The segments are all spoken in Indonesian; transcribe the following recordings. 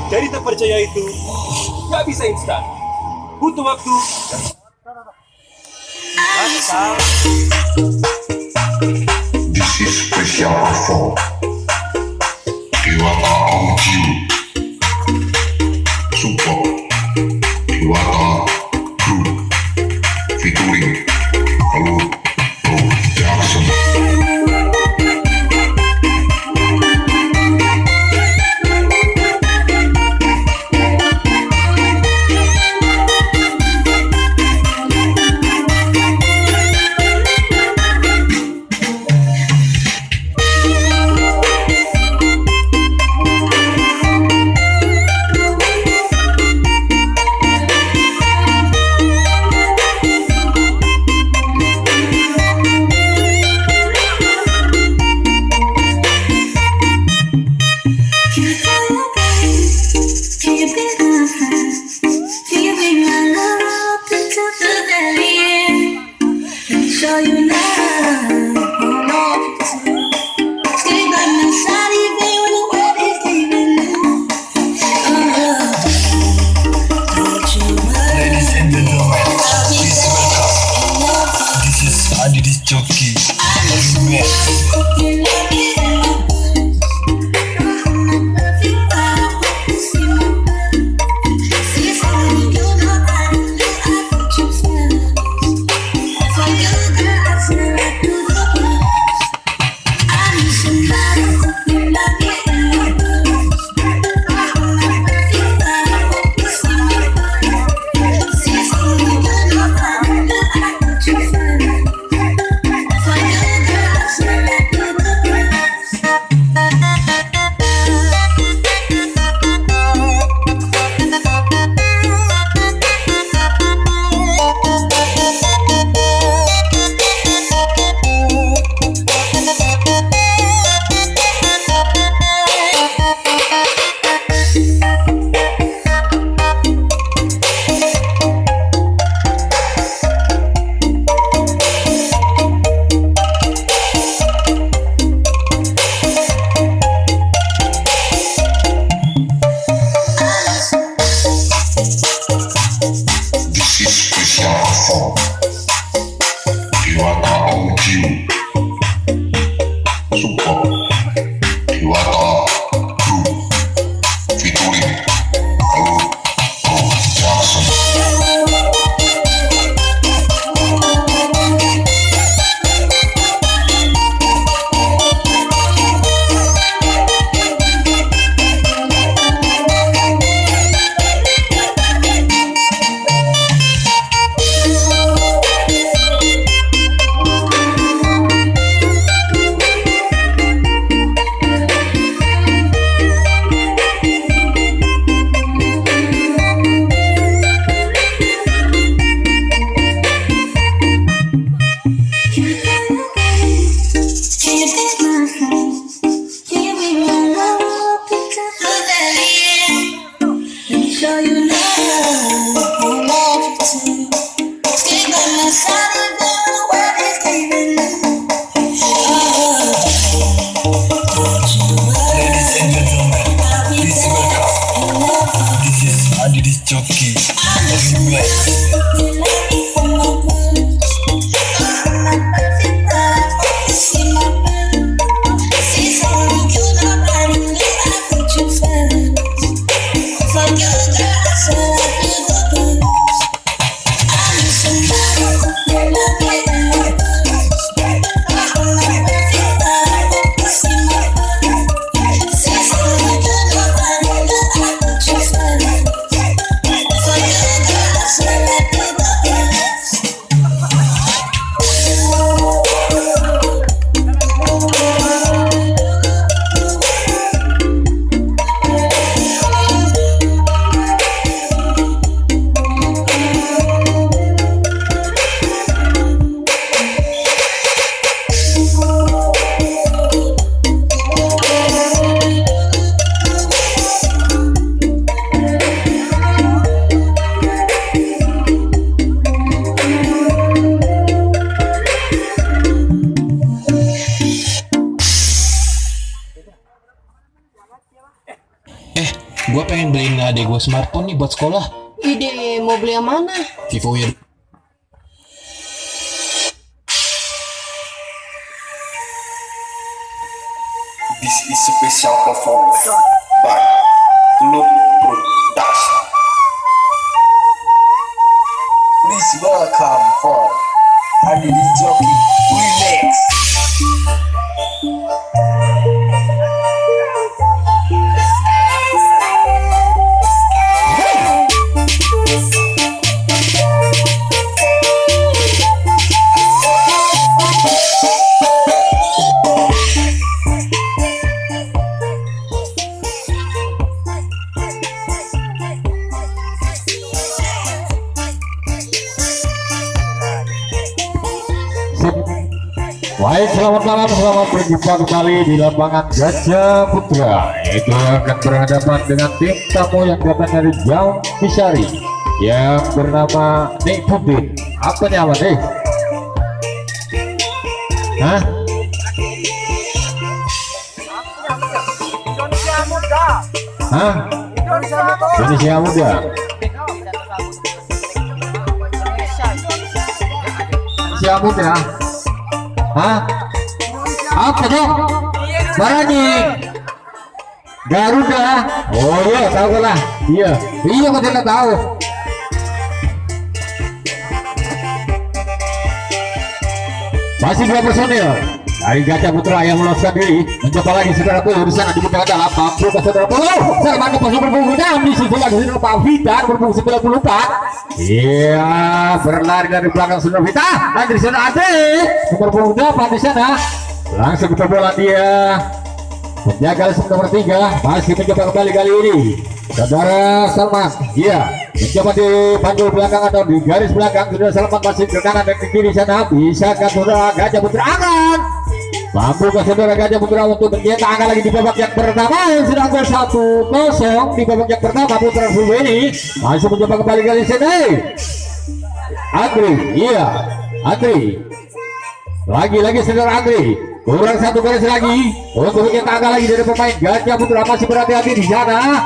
Jadi terpercaya itu nggak bisa instan, butuh waktu. This is special for Dewata Audio Support Dewata Group featuring Halo Jackson. Joki Gue pengen beliin adek gue smartphone nih buat sekolah. Ide, mau beli yang mana? Vivo ya. This is special performance by Club Production. Please welcome for Adi Dis Joki Remix. Baik, selamat malam, selamat berjumpa kembali di lapangan Gajah Putra. Itu akan berhadapan dengan tim tamu yang datang dari Jauh Misari yang bernama Nik Pudin. Apa nama nih? Hah? Hah? Indonesia Muda. Indonesia Muda. Hah? Apa dong? Barani Garuda. Oh iya, tahu lah. Iya, iya kok tidak tahu. Masih dua personil dari Gajah Putra yang meloloskan diri. Mencoba lagi saudara Puluh di sana dibuka adalah mampu ke saudara Puluh. Sermani pasukan berpunggung 6 di situ lagi saudara Pak Vita berpunggung 94. Iya, berlari dari belakang saudara Vita. Lagi di sana Ade berpunggung 8 di sana. Langsung ke bola dia. Penjaga nomor 3 masih mencoba kembali kali ini. Saudara Salman, iya, mencoba di panggul belakang atau di garis belakang. Saudara Salman masih ke kanan dan ke kiri sana. Bisakah saudara Gajah Putra akan mampu ke saudara Gajah Putra untuk mencetak angka lagi di babak yang pertama. Sudah gol 1-0 di babak yang pertama. Putra Full ini masih mencoba kembali kali sini. Andri, iya, Andri. Lagi-lagi saudara Andri. Kurang satu garis lagi untuk mencetak angka lagi dari pemain Gajah Putra. Masih berhati-hati di sana.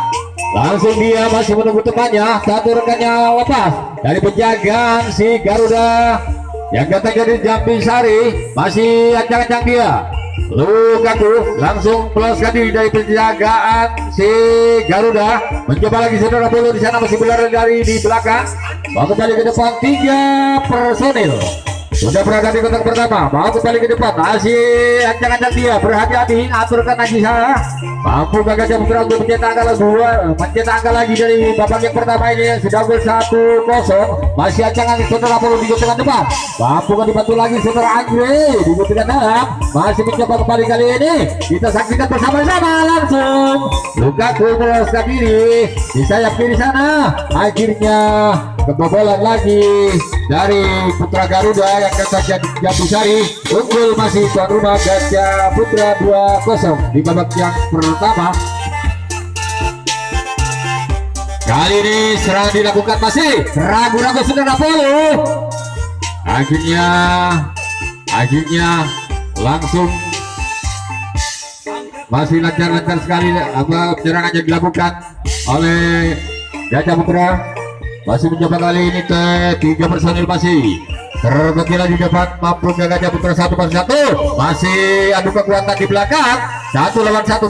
Langsung dia masih menunggu temannya. Satu rekannya lepas dari penjagaan si Garuda yang datang dari Jambi Sari. Masih ancang-ancang dia. Lukaku langsung meloloskan diri dari penjagaan si Garuda. Mencoba lagi saudara Puluh di sana masih berlari dari di belakang. Mau kembali ke depan 3 personil. Sudah berada di kotak pertama, mau kembali ke depan, masih ancang-ancang dia, berhati-hati, aturkan lagi sana. Mampu Gajah Putra untuk mencetak angka lagi dari babak yang pertama ini. Sudah gol 1-0, masih ancang-ancang saudara Puluh di kotak depan. Mampu dibantu lagi saudara Andre di kotak dalam, masih mencoba kembali kali ini. Kita saksikan bersama-sama langsung. Lukaku meloloskan diri di sayap kiri sana. Akhirnya kebobolan lagi dari Putra Garuda yang kata Jambi Sari. Unggul masih tuan rumah Gajah Putra 2-0 di babak yang pertama. Kali ini serangan dilakukan masih ragu-ragu saudara Puluh. Akhirnya langsung masih lancar-lancar sekali apa penyerangannya dilakukan oleh Gajah Putra. Masih mencoba kali ini ke 3 personil masih terbukti lagi di depan. Mampu ke Gajah Putra 1-1. Masih adu kekuatan di belakang. 1 lawan 1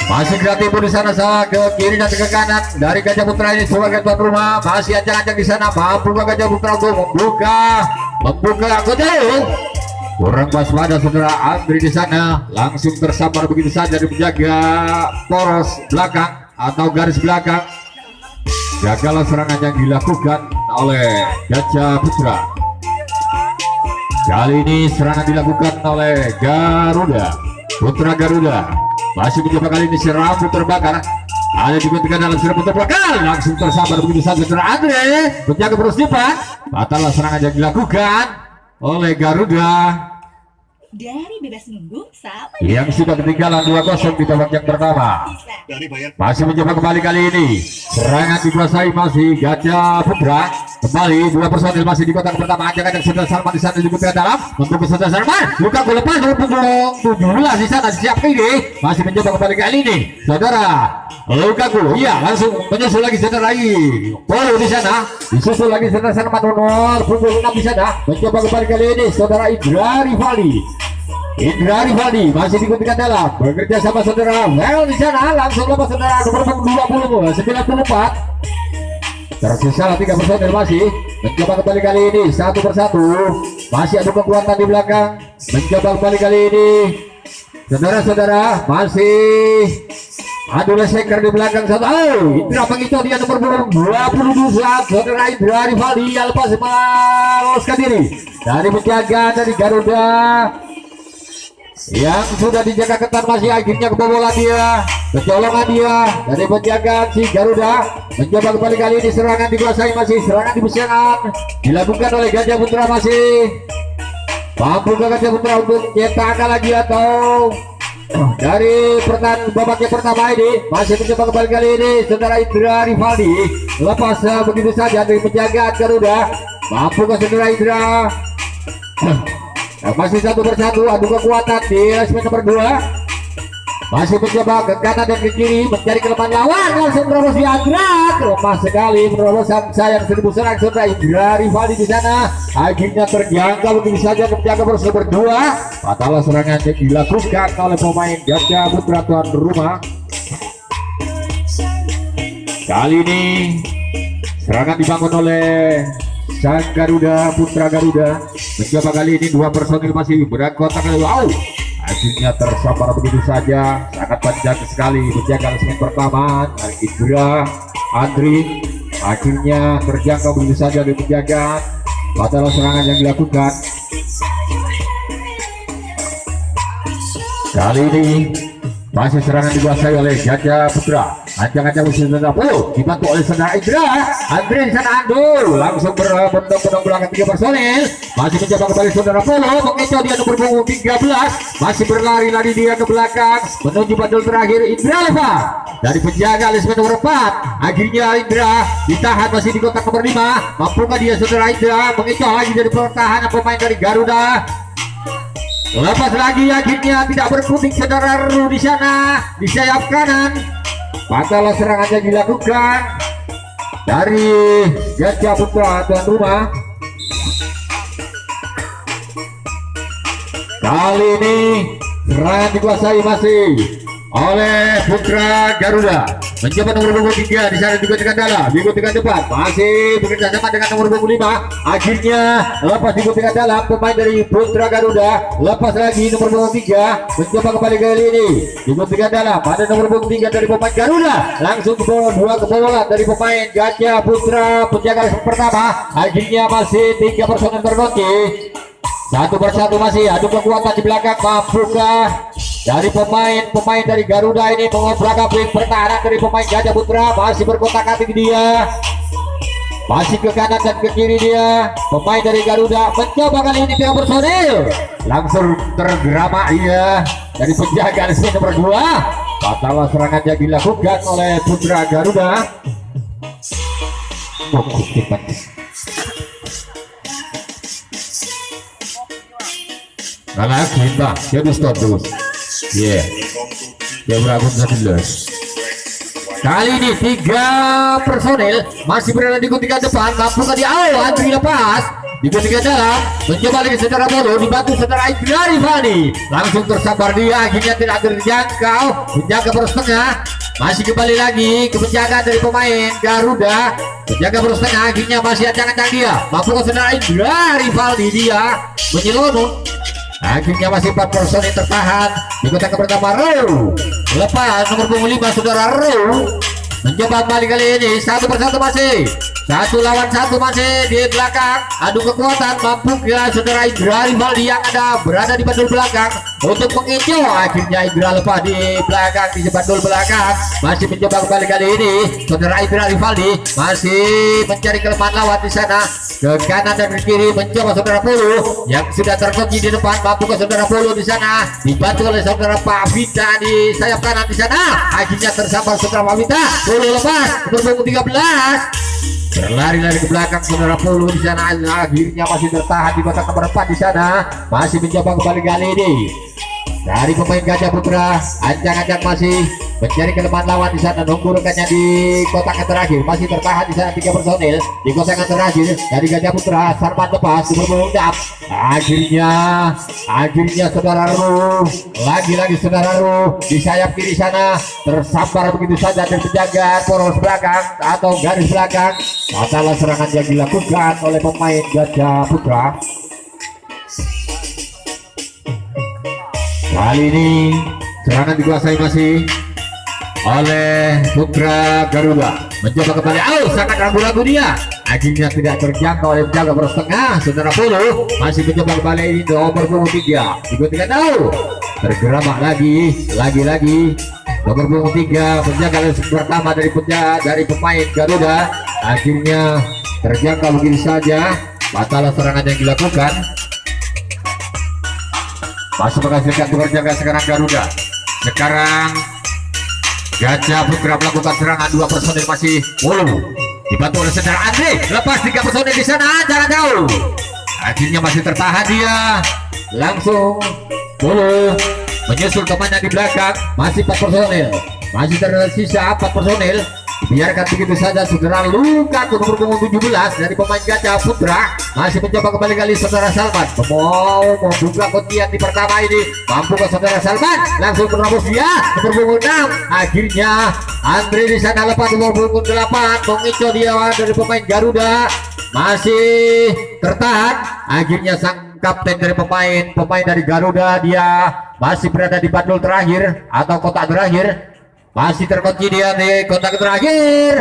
masih kreatif di sana ke kiri dan ke kanan dari Gajah Putra ini sebagai tuan rumah. Masih ancang-ancang di sana. Mampu ke Gajah Putra untuk membuka anggota. Kurang waspada saudara Andri di sana. Langsung tersambar begitu saja di penjaga poros belakang atau garis belakang. Gagal serangan yang dilakukan oleh Gajah Putra. Kali ini serangan dilakukan oleh Garuda. Putra Garuda masih mencoba kali ini serangan terbakar. Ada dibuntikan dalam serangan terbakar. Langsung tersambar begitu saja saudara Andre. Penjaga terus depan. Batal serangan yang dilakukan oleh Garuda. Dari bebas nunggu sampai yang sudah ketinggalan 2-0 di babak yang pertama. Dari bayar Masih mencoba kembali kali ini. Serangan dikuasai masih Gajah Putra. Kembali dua personil masih di kotak pertama. Ajak sudah Salman di sana dibuka dalam untuk sudah Salman. Luka gol lepas dari punggung 17 di sana siap ini. Masih mencoba kembali kali ini. Saudara Lukaku, iya langsung menyusul lagi saudara lagi. Polo di sana. Disusul lagi saudara Salman nomor punggung 6 di sana. Mencoba kembali kali ini saudara Indra Rivaldi masih diikutkan dalam bekerja sama saudara Well di sana langsung lepas saudara nomor 94. Tersisa 3 personil masih mencoba kembali kali ini satu persatu. Masih adu kekuatan di belakang. Mencoba kembali kali ini saudara-saudara masih adu leseker di belakang satu. Indra Pangito dia nomor 22 saudara Indra Rivaldi yang lepas meloloskan diri dari penjaga dari Garuda yang sudah dijaga ketat. Masih akhirnya kebobolan dia, kecolongan dia dari penjagaan si Garuda. Mencoba kembali kali ini serangan dikuasai masih serangan di persiangan dilakukan oleh Gajah Putra. Masih mampu Gajah Putra untuk cetak lagi atau dari pertahanan babaknya pertama ini. Masih mencoba kembali kali ini saudara Indra Rivaldi lepas begitu saja dari penjagaan Garuda. Mampu ke saudara Indra. Masih satu persatu adu kekuatan di resmen nomor 2. Masih mencoba ke kanan dan ke kiri mencari kelemahan lawan. Langsung menerobos di Andra, lemah sekali penerobosan sayang 1000 serang saudara Indra Rivaldi di sana. Akhirnya terjangkau begitu saja menjaga bola nomor 2. Fatal serangan yang dilakukan oleh pemain Gajah Putra tuan rumah. Kali ini serangan dibangun oleh sang Garuda, Putra Garuda. Mencoba kali ini 2 personil masih berkotak. Akhirnya tersambar begitu saja. Sangat panjang sekali menjaga resmen pertama dari Indra Andri. Akhirnya terjangkau begitu saja dari penjagaan. Padahal serangan yang dilakukan kali ini masih serangan dikuasai oleh Gajah Putra. Ancang-ancang usia 90 dibantu oleh saudara Indra Andri di sana. Andul langsung berbondong-bondong belakang 3 personil. Masih mencoba kembali saudara Polo mengecoh dia nomor punggung 13. Masih berlari-lari dia ke belakang menuju bandul terakhir. Indra lepas dari penjaga alismen nomor 4. Akhirnya Indra ditahan masih di kotak nomor 5. Mampukah dia saudara Indra mengecoh lagi dari pertahanan pemain dari Garuda. Lepas lagi akhirnya tidak berkutik saudara Ru di sana di sayap kanan. Padahal serangannya dilakukan dari Gajah Putra tuan rumah. Kali ini serangan dikuasai masih oleh Putra Garuda. Mencoba nomor 23 di sana diikutkan dalam, diikutkan depan, masih bekerja sama dengan nomor 25. Akhirnya lepas diikutkan dalam pemain dari Putra Garuda. Lepas lagi nomor 23. Mencoba kembali kali ini diikutkan dalam, ada nomor 23 dari pemain Garuda. Langsung ke bawah 2 kebobolan dari pemain Gajah Putra penjaga pertama. Akhirnya masih 3 personel terkunci. Satu persatu masih adu kekuatan di belakang. Mampukah dari pemain dari Garuda ini mengobrak-abrik pertahanan dari pemain Gajah Putra. Masih berkotak-atik dia, masih ke kanan dan ke kiri dia. Pemain dari Garuda mencoba kali ini 3 personil. Langsung tergeramak dia dari penjaga resmi nomor 2. Fatal serangan yang dilakukan oleh Putra Garuda. Karena kita jadi stop terus. Ya, dia berapa 11. Kali ini 3 personil masih berada di kotak depan. Mampukah di awal Andri lepas di kotak dalam, mencoba lagi saudara Polo dibantu saudara Indra Rivaldi. Langsung tersambar dia, akhirnya tidak terjangkau. Penjaga poros tengah masih kembali lagi ke penjagaan dari pemain Garuda. Penjaga poros tengah akhirnya masih acak-acak dia. Mampukah saudara Indra Rivaldi dia menyelonong. Akhirnya masih 4 personil tertahan di kotak pertama. Ru lepas nomor 5 saudara Ru mencoba kembali kali ini 1 persatu masih Satu lawan satu masih di belakang. Adu kekuatan mampu ya saudara Indra Rivaldi yang ada berada di bandul belakang untuk menginjau. Akhirnya Indra lepas di belakang di bandul belakang. Masih mencoba kembali kali ini saudara Indra Rivaldi masih mencari kelemahan lawan di sana. Ke kanan dan ke kiri mencoba saudara Pulu yang sudah terkunci di depan. Mampu ke saudara Pulu di sana dibantu oleh saudara Pak Vita di sayap kanan di sana. Akhirnya tersambar saudara Pak Vita. Pulu lepas berbungu 13. Berlari-lari ke belakang saudara Pulu di sana. Akhirnya masih tertahan di kotak nomor 4 di sana. Masih mencoba kembali kali ini dari pemain Gajah Putra. Ancang-ancang masih mencari kelemahan lawan di sana. Nunggu rekannya di kotak yang terakhir. Masih tertahan di sana 3 personil di kotak yang terakhir dari Gajah Putra. Sarman lepas berbundak. Akhirnya saudara Ru lagi-lagi saudara Ru di sayap kiri sana tersambar begitu saja dan penjaga poros belakang atau garis belakang. Masalah serangan yang dilakukan oleh pemain Gajah Putra. Kali ini serangan dikuasai masih oleh Putra Garuda. Mencoba kembali, sangat ragu-ragu dia. Akhirnya tidak terjangkau oleh penjaga poros tengah. Saudara Pulu masih mencoba kembali ini nomor 23. Tidak tahu. Tergerak lagi nomor 23 penjaga pertama dari pemain Garuda. Akhirnya terjangkau begitu saja. Masalah serangan yang dilakukan masih menghasilkan penjaga sekarang Garuda. Sekarang Gajah Putra melakukan serangan 2 personil masih Pulu dibantu oleh saudara Andre. Lepas 3 personil di sana, jangan jauh. Akhirnya masih tertahan dia. Langsung Pulu menyusul temannya di belakang. Masih 4 personil. Masih tersisa 4 personil. Biarkan begitu saja saudara Luka ke nomor 17 dari pemain Gajah Putra. Masih mencoba kembali kali saudara Salman mau membuka kuntian di pertama ini. Mampu ke saudara Salman langsung menerobos dia nomor 6. Akhirnya Andre di sana lepas nomor 8 mengincar dia dari pemain Garuda. Masih tertahan. Akhirnya sang kapten dari pemain dari Garuda dia masih berada di bandul terakhir atau kotak terakhir. Masih terkunci dia di kotak terakhir.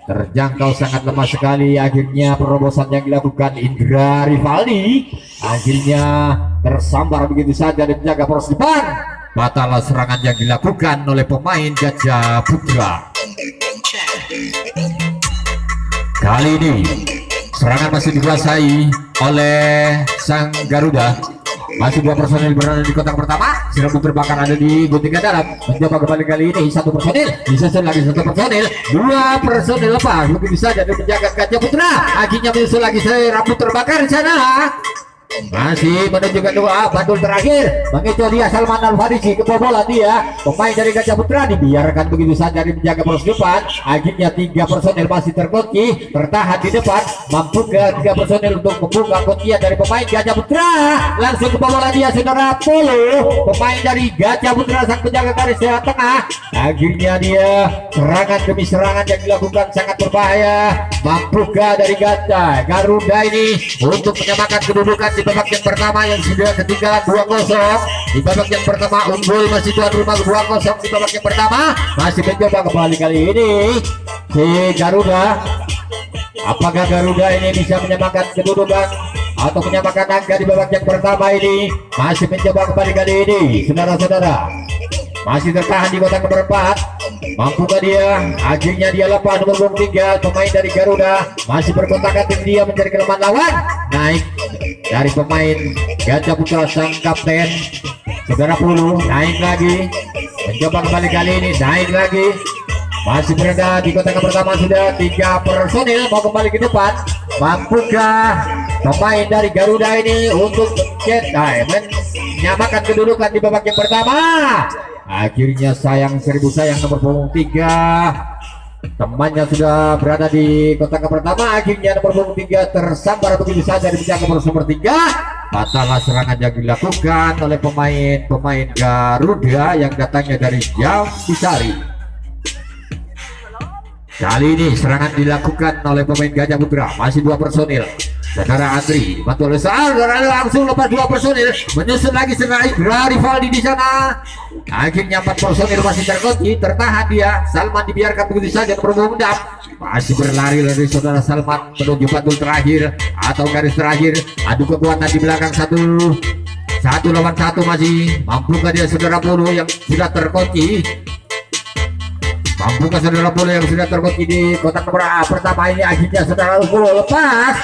Terjangkau sangat lemah sekali. Akhirnya perobosan yang dilakukan Indra Rivaldi akhirnya tersambar begitu saja dan menjaga poros depan. Batal serangan yang dilakukan oleh pemain Gajah Putra. Kali ini serangan masih dikuasai oleh sang Garuda. Masih 2 personil berada di kotak pertama. Serbu terbakar ada di gunting dalam. Mencoba kembali kali ini 1 personil. Disusul lagi 1 personil. 2 personil lepas. Begitu saja dan menjaga Gajah Putra. Akhirnya menyusul lagi rambut terbakar di sana. Masih menunjukkan 2 bandul terakhir. Mengincar dia Salman Al-Farisi. Kebobolan dia pemain dari Gajah Putra dibiarkan begitu saja di menjaga poros depan. Akhirnya 3 personil masih terkunci tertahan di depan. Mampu ke 3 personil untuk membuka kuncian dari pemain Gajah Putra. Langsung kebobolan dia saudara Pulu pemain dari Gajah Putra sang penjaga garis tengah. Akhirnya dia serangan demi serangan yang dilakukan sangat berbahaya. Mampukah dari Gajah Garuda ini untuk menyamakan kedudukan di babak yang pertama yang sudah ketinggalan 2-0. Di babak yang pertama unggul masih tuan rumah 2-0 di babak yang pertama. Masih mencoba kembali kali ini si Garuda. Apakah Garuda ini bisa menyamakan kedudukan atau menyamakan angka di babak yang pertama ini? Masih mencoba kembali kali ini saudara-saudara. Masih tertahan di kotak nomor 4. Mampukah dia? Akhirnya dia lepas nomor 3 pemain dari Garuda. Masih berkontak tinggi dia mencari kelemahan lawan. Naik dari pemain Gajah Putra sang kapten saudara Pulu. Naik lagi. Mencoba kembali kali ini. Naik lagi. Masih berada di kotak pertama sudah 3 personil mau kembali ke depan. Mampukah pemain dari Garuda ini untuk menyamakan kedudukan di babak yang pertama? Akhirnya sayang nomor punggung 3 temannya sudah berada di kotak pertama. Akhirnya nomor punggung 3 tersambar begitu saja di penjaga poros nomor 3. Batal serangan yang dilakukan oleh pemain Garuda yang datangnya dari Jampisari. Kali ini serangan dilakukan oleh pemain Gajah Putra. Masih 2 personil. Saudara Andri dibantu oleh saudara langsung lepas 2 personil, menyusun lagi saudara Indra Rivaldi di sana. Akhirnya 4 personil masih terkunci, tertahan dia. Salman dibiarkan begitu saja bermundap, masih berlari dari saudara Salman menuju bandul terakhir atau garis terakhir. Adu kekuatan di belakang satu lawan satu masih. Mampukah dia saudara Polo yang sudah terkunci? Mampukah saudara Polo yang sudah terkunci di kotak nomor pertama ini? Akhirnya saudara Polo lepas,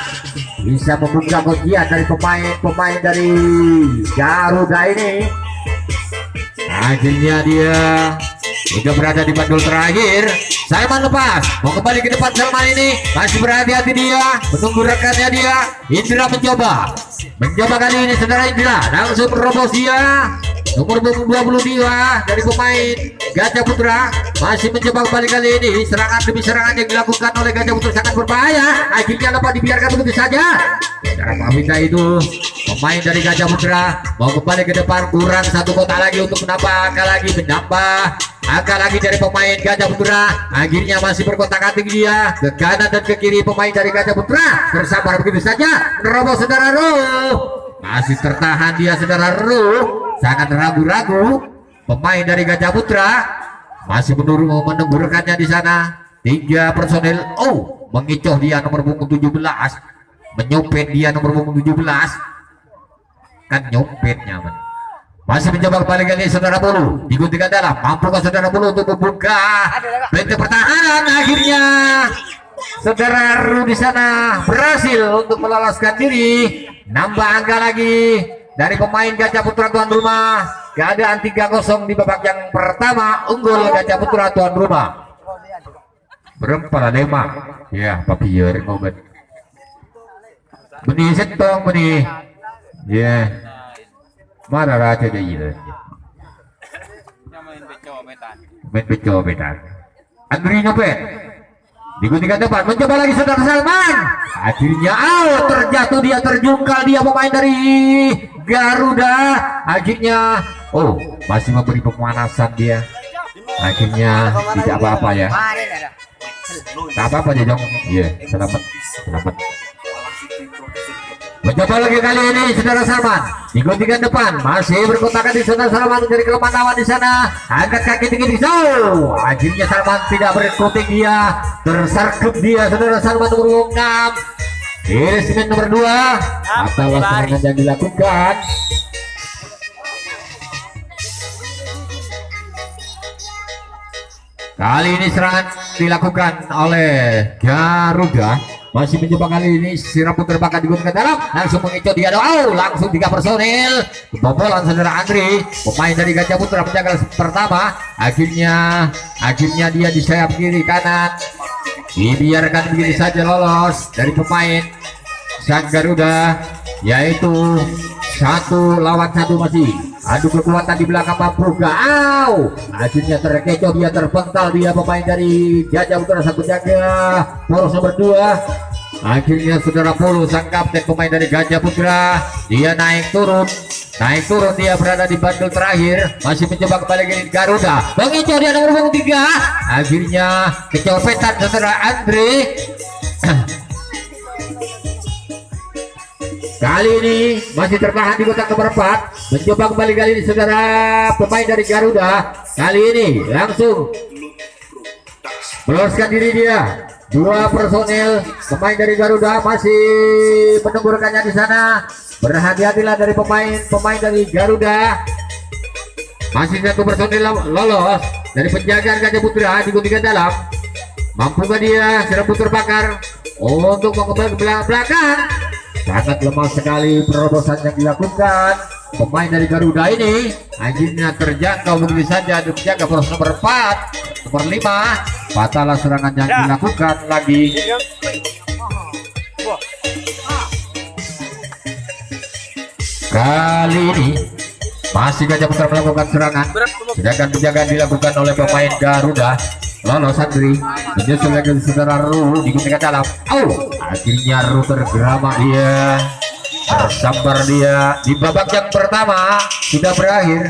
bisa membuka kuncian dari pemain dari Garuda ini. Akhirnya dia sudah berada di bandul terakhir. Salman lepas, mau kembali ke depan. Salman ini masih berhati-hati, dia menunggu rekannya dia. Indra mencoba kali ini saudara Indra langsung merobos dia. Nomor 22 dari pemain Gajah Putra masih mencoba kembali kali ini. Serangan demi serangan yang dilakukan oleh Gajah Putra sangat berbahaya. Akhirnya lepas dibiarkan begitu saja. Cara Pavita itu pemain dari Gajah Putra mau kembali ke depan, kurang 1 kotak lagi untuk menambah angka lagi dari pemain Gajah Putra. Akhirnya masih berkotak-atik dia ke kanan dan ke kiri pemain dari Gajah Putra. Bersabar begitu saja, menerobos saudara Ruh. Masih tertahan dia saudara Ruh. Sangat ragu-ragu pemain dari Gajah Putra, masih menunggu rekannya di sana. 3 personel, mengicoh dia nomor punggung 17, menyopet dia nomor punggung 17, kan nyopetnya man. Masih mencoba kembali kali saudara Polo, diguntingkan dalam. Mampukah saudara Polo untuk membuka benteng pertahanan? Akhirnya saudara Ru di sana berhasil untuk meloloskan diri. Nambah angka lagi dari pemain Gajah Putra tuan rumah. Keadaan 3-0 di babak yang pertama, unggul Gajah Putra tuan rumah. Berempat lema ya papier ngobat benih setong benih ya marah raja jadi main pecobetan Andri nyopet diguntingkan depan, mencoba lagi saudara Salman. Akhirnya terjatuh dia, terjungkal dia pemain dari Garuda. Akhirnya masih memberi pemanasan dia. Akhirnya tidak apa-apa ya, tak apa-apa ya Jong. Iya, selamat. Mencoba lagi kali ini saudara Salman, diguntingkan depan, masih berkotakan di saudara Salman dari kelemahan lawan di sana. Angkat kaki tinggi di jauh. Akhirnya Salman tidak berkutik, dia tersarkup dia saudara Salman nomor 6. Irismen nomor 2 atau serangan yang dilakukan. Kali ini serangan dilakukan oleh Garuda. Masih mencoba kali ini Sirapu terbakar digunakan dalam, langsung mengecoh dia. Langsung 3 personil kebobolan saudara Andri, pemain dari Gajah Putra menjaga pertama. Akhirnya dia di sayap kiri kanan, dibiarkan begitu saja lolos dari pemain sang Garuda, yaitu 1 lawan 1 masih. Adu kekuatan di belakang Mampukah. Akhirnya terkecoh dia, terpental dia pemain dari Gajah Putra sang penjaga poros nomor 2. Akhirnya saudara Polo sang kapten pemain dari Gajah Putra, dia naik turun dia berada di bandul terakhir. Masih mencoba kembali ke Garuda, mengecoh dia nomor 3. Akhirnya kecopetan saudara Andre. Kali ini masih tertahan di kotak nomor 4. Mencoba kembali kali ini saudara pemain dari Garuda. Kali ini langsung meloloskan diri dia. 2 personil pemain dari Garuda masih menunggu rekannya di sana. Berhati-hatilah dari pemain dari Garuda. Masih 1 personil lolos dari penjagaan Gajah Putra, diguntingkan dalam. Mampukah dia Sirapu terbakar untuk mengembang ke belakang? Sangat lemah sekali perobosan yang dilakukan pemain dari Garuda ini. Akhirnya terjangkau begitu saja menjaga poros nomor 4, nomor 5. Fatal serangan yang dilakukan lagi. Kali ini masih Gajah Putra melakukan serangan, sedangkan penjagaan dilakukan oleh pemain Garuda. Lolos Andri, menyusul lagi saudara Ru, diguntingkan dalam. Akhirnya Ru tergerama dia, tersambar dia di babak yang pertama sudah berakhir.